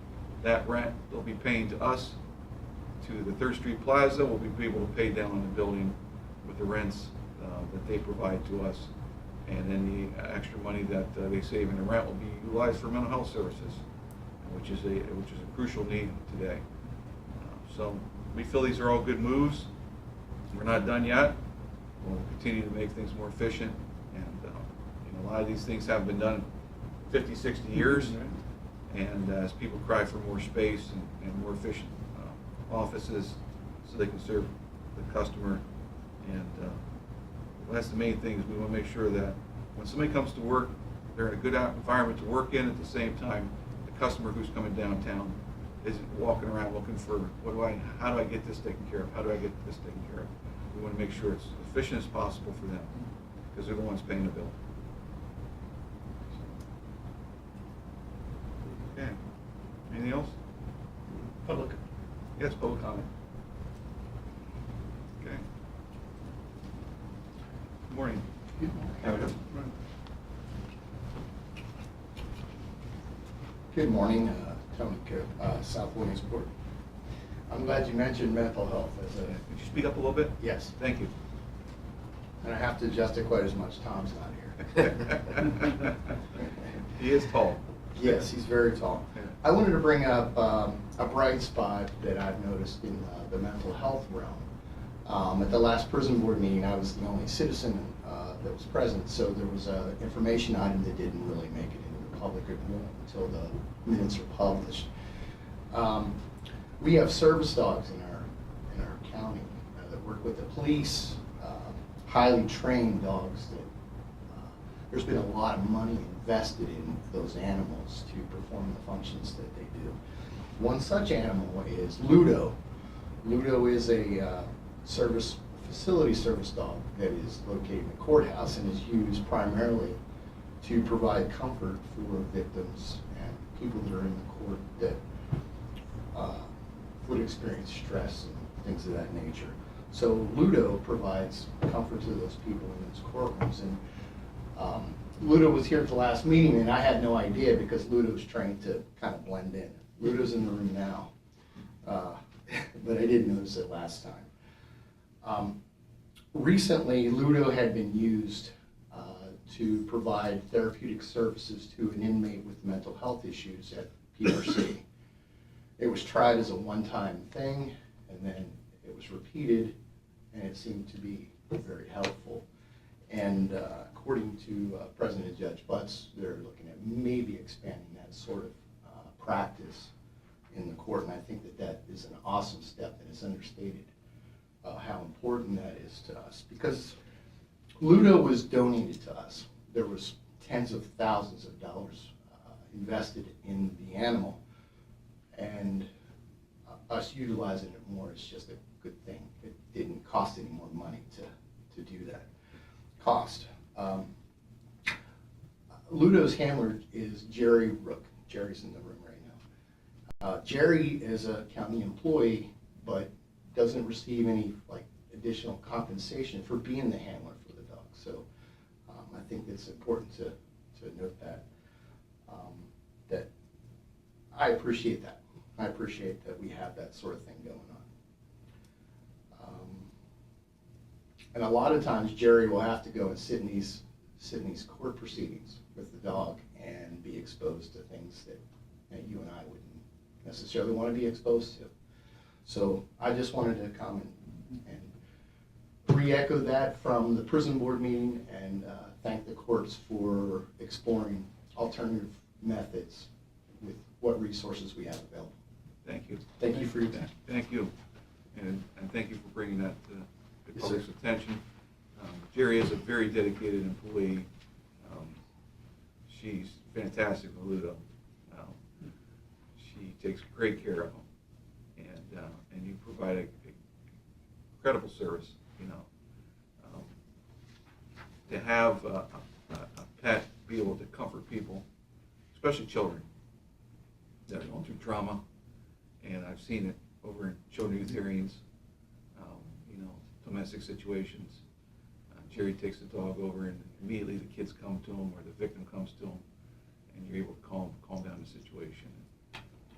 S1: That rent they'll be paying to us, to the 3rd Street Plaza. We'll be able to pay down on the building with the rents that they provide to us, and then the extra money that they save in the rent will be utilized for mental health services, which is a crucial need today. So we feel these are all good moves. We're not done yet. We'll continue to make things more efficient, and a lot of these things haven't been done in 50, 60 years. And as people cry for more space and more efficient offices so they can serve the customer, and that's the main thing, is we want to make sure that when somebody comes to work, they're in a good environment to work in. At the same time, the customer who's coming downtown isn't walking around looking for, how do I get this taken care of? How do I get this taken care of? We want to make sure it's as efficient as possible for them, because they're the ones paying the bill. Okay. Anything else?
S4: Public.
S1: Yes, public comment. Okay. Good morning.
S2: Good morning, Tony Cook, South Williamsport. I'm glad you mentioned mental health as a...
S1: Could you speak up a little bit?
S2: Yes.
S1: Thank you.
S2: And I have to adjust it quite as much. Tom's not here.
S1: He is tall.
S2: Yes, he's very tall.
S1: Yeah.
S2: I wanted to bring up a bright spot that I've noticed in the mental health realm. At the last prison board meeting, I was the only citizen that was present, so there was an information item that didn't really make it into the public until the minutes are published. We have service dogs in our county that work with the police, highly trained dogs that there's been a lot of money invested in those animals to perform the functions that they do. One such animal is Ludo. Ludo is a facility service dog that is located in the courthouse and is used primarily to provide comfort for victims and people that are in the court that would experience stress and things of that nature. So Ludo provides comfort to those people in those courtrooms. And Ludo was here at the last meeting, and I had no idea because Ludo's trained to kind of blend in. Ludo's in the room now, but I didn't notice it last time. Recently, Ludo had been used to provide therapeutic services to an inmate with mental health issues at PRC. It was tried as a one-time thing, and then it was repeated, and it seemed to be very helpful. And according to President Judge Butts, they're looking at maybe expanding that sort of practice in the court, and I think that that is an awesome step, and it's understated how important that is to us. Because Ludo was donated to us. There was tens of thousands of dollars invested in the animal, and us utilizing it more is just a good thing. It didn't cost any more money to do that. Cost. Ludo's handler is Jerry Rook. Jerry's in the room right now. Jerry is a county employee, but doesn't receive any additional compensation for being the handler for the dog. So I think it's important to note that that I appreciate that. I appreciate that we have that sort of thing going on. And a lot of times Jerry will have to go and sit in these court proceedings with the dog and be exposed to things that you and I wouldn't necessarily want to be exposed to. So I just wanted to come and re-echo that from the prison board meeting and thank the courts for exploring alternative methods with what resources we have available.
S1: Thank you.
S2: Thank you for your time.
S1: Thank you. And thank you for bringing that to the
S2: Yes,
S1: public's
S2: sir.
S1: attention. Jerry is a very dedicated employee. She's fantastic with Ludo. She takes great care of him. And you provide a incredible service, you know. To have a pet be able to comfort people, especially children that are going through trauma, and I've seen it over in children youth hearings, you know, domestic situations. Jerry takes the dog over and immediately the kids come to him or the victim comes to him, and you're able to calm down the situation.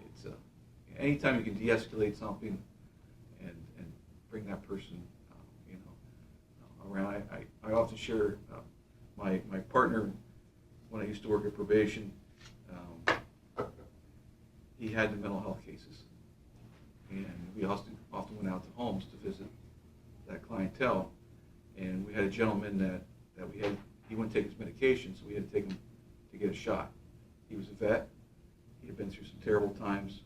S1: It's anytime you can de-escalate something and bring that person, you know, around. I often share my partner when I used to work at probation. He had the mental health cases, and we often went out to homes to visit that clientele. And we had a gentleman that he wouldn't take his medication, so we had to take him to get a shot. He was a vet. He had been through some terrible times.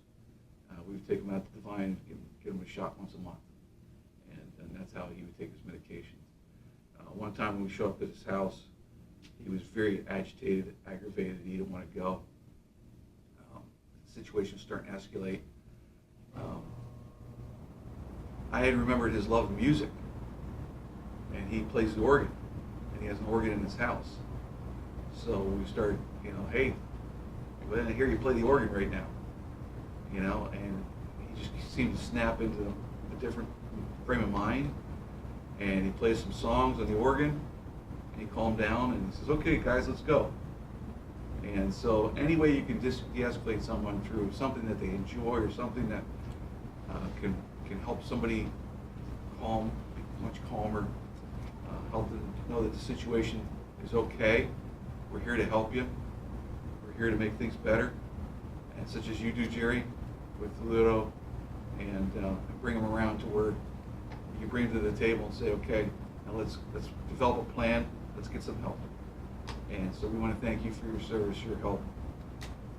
S1: We would take him out to Divine and give him a shot once a month, and that's how he would take his medication. One time when we showed up at his house, he was very agitated, aggravated. He didn't want to go. The situation was starting to escalate. I had remembered his love of music, and he plays the organ, and he has an organ in his house. So we started, you know, hey, I hear you play the organ right now, you know, and he just seemed to snap into a different frame of mind, and he plays some songs on the organ, and he calmed down, and he says, okay, guys, let's go. And so any way you can de-escalate someone through something that they enjoy or something that can help somebody calm, be much calmer, help them know that the situation is okay. We're here to help you. We're here to make things better. And such as you do, Jerry, with Ludo, and bring them around to where you bring them to the table and say, okay, now let's develop a plan. Let's get some help. And so we want to thank you for your service, your help,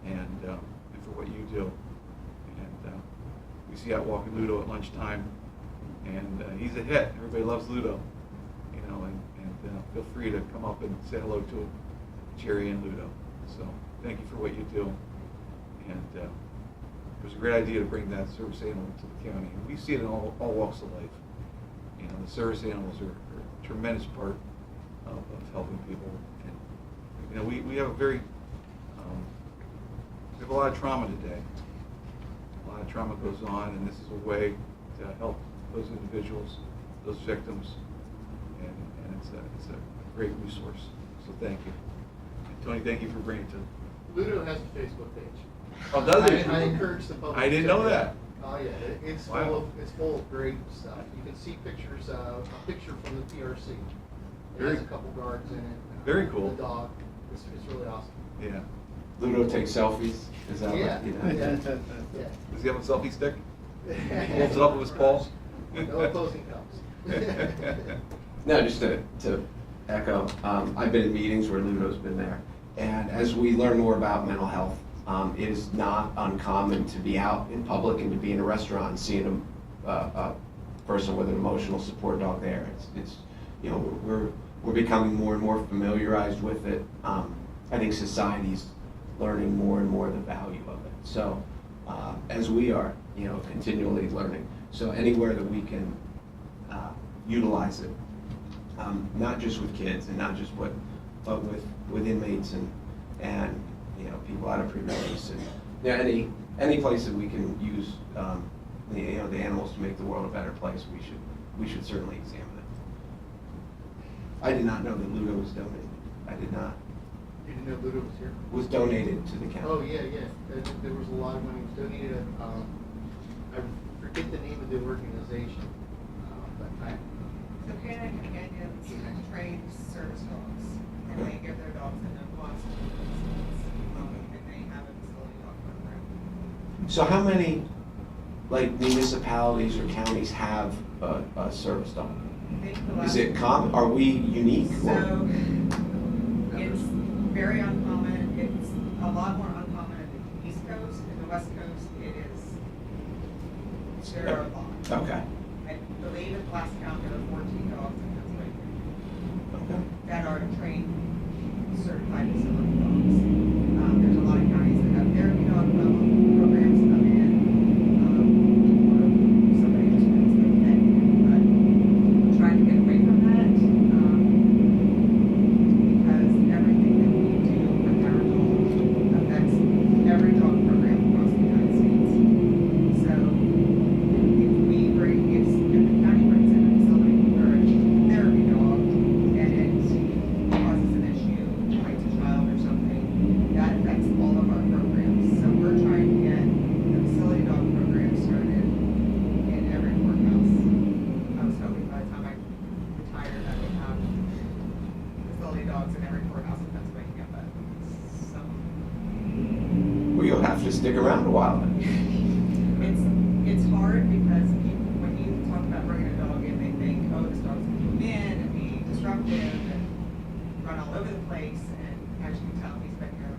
S1: and for what you do. And we see out walking Ludo at lunchtime, and he's a hit. Everybody loves Ludo, you know. And feel free to come up and say hello to Jerry and Ludo. So thank you for what you do. And it was a great idea to bring that service animal to the county. And we see it in all walks of life. You know, the service animals are a tremendous part of helping people. And you know, we have a very we have a lot of trauma today. A lot of trauma goes on, and this is a way to help those individuals, those victims, and it's a great resource. So thank you. And Tony, thank you for bringing it to.
S6: Ludo has a Facebook page.
S1: Oh, does it?
S6: I encourage the public.
S1: I didn't
S6: to check
S1: know
S6: it
S1: that.
S6: out. Oh yeah, it's
S1: Wow.
S6: full of great stuff. You can see pictures, a picture from the PRC. It
S1: Very-
S6: has a couple guards in it.
S1: Very cool.
S6: The dog. It's really awesome.
S1: Yeah.
S3: Ludo takes selfies, is that
S6: Yeah,
S3: what, you know?
S6: yeah.
S1: Does he have a selfie stick? Holds it up with his paw?
S6: No opposing thumbs.
S3: No, just to echo, I've been in meetings where Ludo's been there. And as we learn more about mental health, it is not uncommon to be out in public and to be in a restaurant and seeing a person with an emotional support dog there. It's you know, we're becoming more and more familiarized with it. I think society's learning more and more the value of it. So as we are, you know, continually learning. So anywhere that we can utilize it, not just with kids and not just but with inmates and you know, people out of pre-release and you know, any place that we can use the animals to make the world a better place, we should certainly examine it. I did not know that Ludo was donated. I did not.
S6: You didn't know Ludo was here?
S3: Was donated to the county.
S6: Oh, yeah. There was a lot of money donated. I forget the name of the organization, but
S16: So Canine Companions trains service dogs, and they give their dogs in their lots of and they have a facility dog program.
S3: So how many, like, municipalities or counties have a service dog? Is it common? Are we unique?
S16: So it's very uncommon. It's a lot more uncommon in the East Coast. In the West Coast, there are a lot.
S3: Okay.
S16: I believe at the last count there were 14 dogs in Pennsylvania
S3: Okay.
S16: that are trained, certified facility dogs. There's a lot of counties that have therapy dog programs come in, or somebody just wants to pet, but we're trying to get away from that, because everything that we do with our dogs affects every dog program across the United States. So if the county brings in a facility or a therapy dog and it causes an issue, bites a child or something, that affects all of our programs. So we're trying to get the facility dog program started in every courthouse. I was hoping by the time I retire that we'd have facility dogs in every courthouse in Pennsylvania, but some
S3: Well, you'll have to stick around a while then.
S16: It's hard because when you talk about bringing a dog in, they think, oh, this dog's gonna come in and be disruptive and run all over the place, and as you can tell, he's been here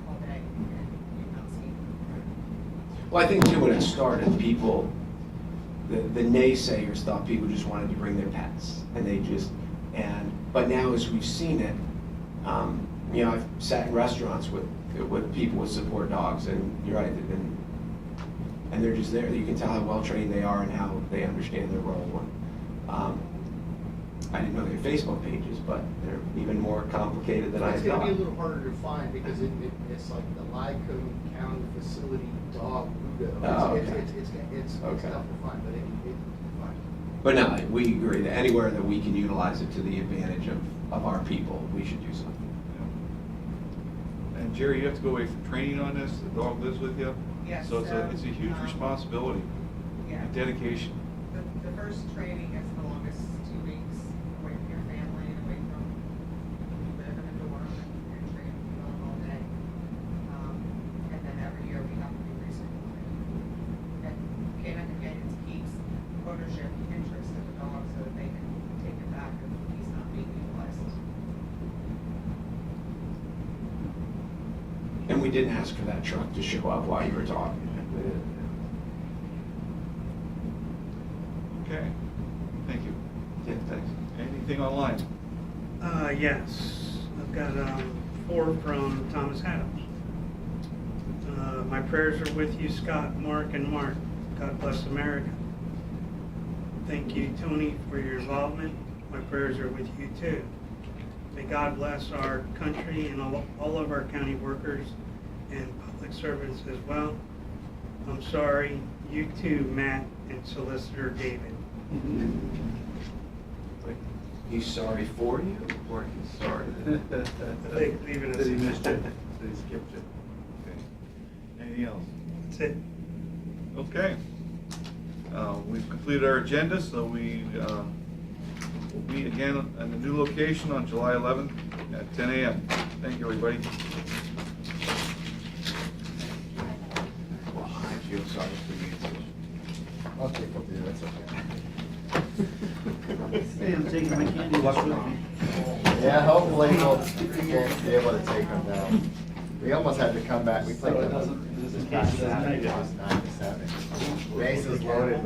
S16: all day and you've not seen him.
S3: Well, I think too, when it started, people, the naysayers thought people just wanted to bring their pets, and but now as we've seen it, you know, I've sat in restaurants with people with support dogs, and you're right, and they're just there. You can tell how well trained they are and how they understand their role. And, I didn't know they had Facebook pages, but they're even more complicated than I
S6: It's
S3: thought.
S6: gonna be a little harder to find because it's like the Lycoming County Facility Dog Ludo.
S3: Oh,
S6: It's
S3: okay.
S6: it's tough to find, but it can be fine.
S3: But no, we agree that anywhere that we can utilize it to the advantage of our people, we should do something.
S1: And Jerry, you have to go away for training on this, the dog lives with you?
S16: Yes,
S1: So it's a huge responsibility,
S16: Yeah.
S1: and dedication.
S16: The first training is the longest 2 weeks, away from your family, and away from, you live in a dorm and train people all day. And then every year we have to be recertified. And Canine Companions keeps ownership interest in the dog so that they can take it back if he's not being utilized.
S3: And we didn't ask for that truck to show up while you were talking.
S1: Okay, thank you.
S3: Yeah, thanks.
S1: Anything online?
S4: Yes, I've got 4 from Thomas Adams. My prayers are with you, Scott, Mark, and Mark. God bless America. Thank you, Tony, for your involvement. My prayers are with you too. May God bless our country and all of our county workers and public servants as well. I'm sorry, you too, Matt and Solicitor David.
S3: He's sorry for you, or he's sorry?
S4: Leave it as
S1: That he
S4: it is.
S1: missed it, that he skipped it. Okay. Anything else?
S4: That's it.
S1: Okay. We've completed our agenda, so we will meet again at the new location on July 11th at 10 a.m. Thank you, everybody.
S3: Well, I feel sorry for you.
S2: I'll take up there, that's okay.
S15: Hey, I'm taking my candy with me.
S2: Yeah, hopefully we'll be able to take them down. We almost had to come back, we played
S15: So it
S2: them
S15: doesn't-
S2: this past Saturday, it was 9 to 7. Bases loaded with